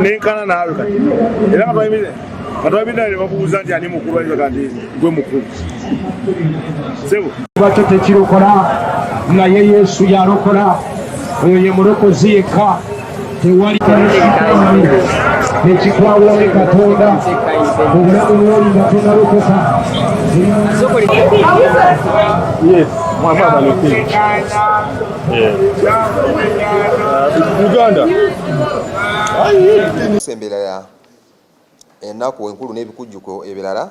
Nekana nawe kati era katwabidde ne babuuza nti ani mukulu ali kandi gwe mukulu sebo bacyo tekirokola naye Yesu yarokola oyo ye mulokozi yekka tewali nekikwawula ne Katonda obulamu bwoli nga tonalokoka Uganda semberera ennaku enkulu n'ebikujjuko ebirala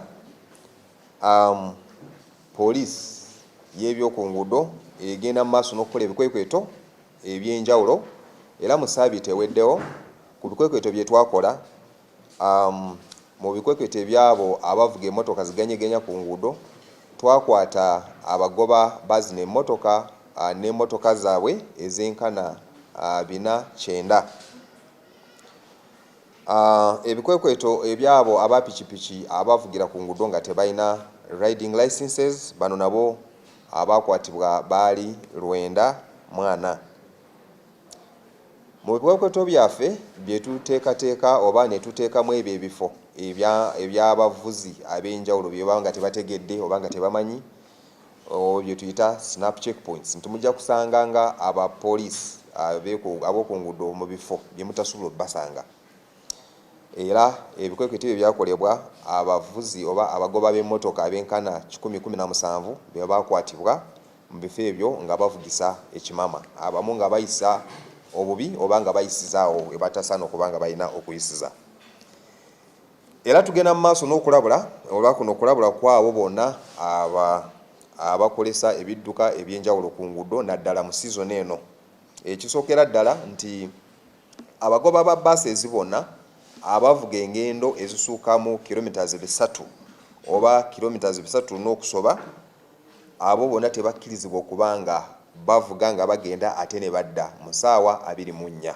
poliisi y'ebyoku nguudo egenda mu maaso n'okukola ebikwekweto eby'enjawulo era mu ssaabiiti eweddewo ku bikwekweto bye twakola mu bikwekweto ebyabo abavuga emmotoka ziganyeganya ku nguudo twakwata abagoba bazina emmotoka n'emmotoka zaabwe ez'enkana 490. Ebikwekweto ebyabo aba pikipiki abavugira ku nguudo nga tebalina riding licenses bano nabo abakwatibwa baali 940. Mu bikwekweto byaffe bye tuteekateeka oba ne tuteekamu ebyo ebifo eby'abavuzi ab'enjawulo bye baba nga tebategedde oba nga tebamanyi bye tuyita snap checkpoints ntimujja kusanga nga abapoliisi ab'oku nguudo mu bifo bye mutasobola basanga. Era ebikwekweto ebyo byakolebwa abavuzi oba abagoba b'emmotoka ab'enkana 117 be bakwatibwa mu bifo ebyo nga bavugisa ekimama, abamu nga bayisa obubi oba nga bayisizaawo ebatasaana okuba nga balina okuyisiza. Era tugenda mu maaso n'okulabula olwakuno okulabula kwabo bonna abakolesa ebidduka eby'enjawulo ku nguudo naddala mu sizoni eno. Ekisookera ddala nti abagoba ba bases bonna abavuga engendo ezisuukamu kilometers 3 oba kilometers 3 n'okusoba abo bonna tebakkirizibwa okubanga bavuga nga bagenda ate ne badda mu ssaawa 24.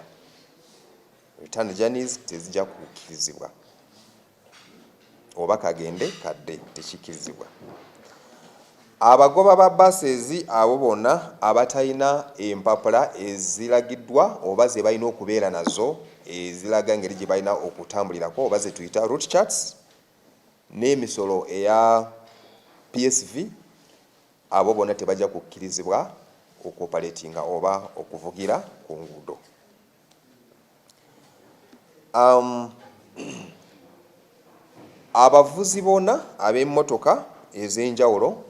Return journeys tezijja kukkirizibwa oba kagende kadde tekikkirizibwa. Abagoba ba buses abo bonna abatalina empapula eziragiddwa oba ze balina okubeera nazo eziraga engeri gye balina okutambulirako oba ze tuyita route charts n'emisolo eya PSV abo bonna tebajja kukkirizibwa okoperatinga oba okuvugira ku nguudo. Abavuzi bonna ab'emmotoka ez'enjawulo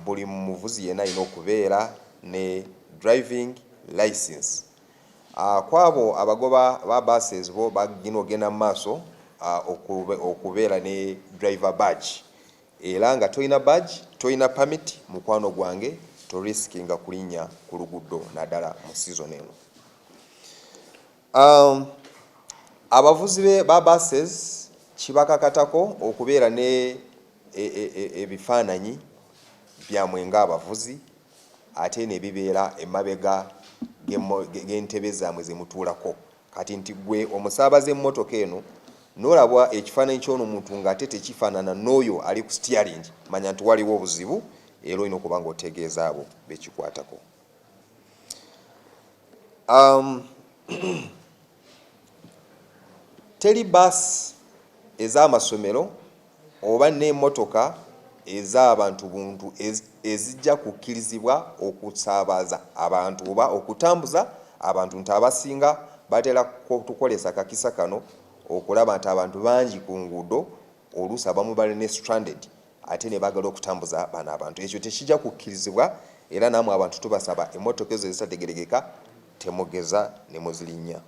buli muvuzi yenna alina okubeera ne driving license. Kwabo abagoba ba buses bo bagina ogenda mu maaso okubeera ne driver badge era nga tolina badge tolina permit mukwano gwange toriskinga kulinnya ku luguudo naddala mu season eno. Abavuzi ba buses kibakakatako okubeera ne ebifaananyi byamwe ng'abavuzi ate ne bibeera emabega g'entebe zammwe ze mutuulako. Kati nti gwe omusaabaze emmotoka eno n'olabwa ekifaananyi ky'ono muntu ng'ate tekifaanana n'oyo ali ku steering manya nti waliwo obuzibu era olina okuba ng'otegeeza abo bekikwatako. Teri baasi ez'amasomero oba n'emmotoka ez'abantu buntu ezijja kukkirizibwa okusaabaza abantu oba okutambuza abantu nti abasinga batera kutukolesa kakisa kano okulaba nti abantu bangi ku nguudo oluusi abamu bali ne stranded ate ne bagala okutambuza bano abantu. Ekyo tekijja kukkirizibwa era naamwe abantu tubasaba emmotoka ezo ezitategerekeka temugeza ne muzirinnya.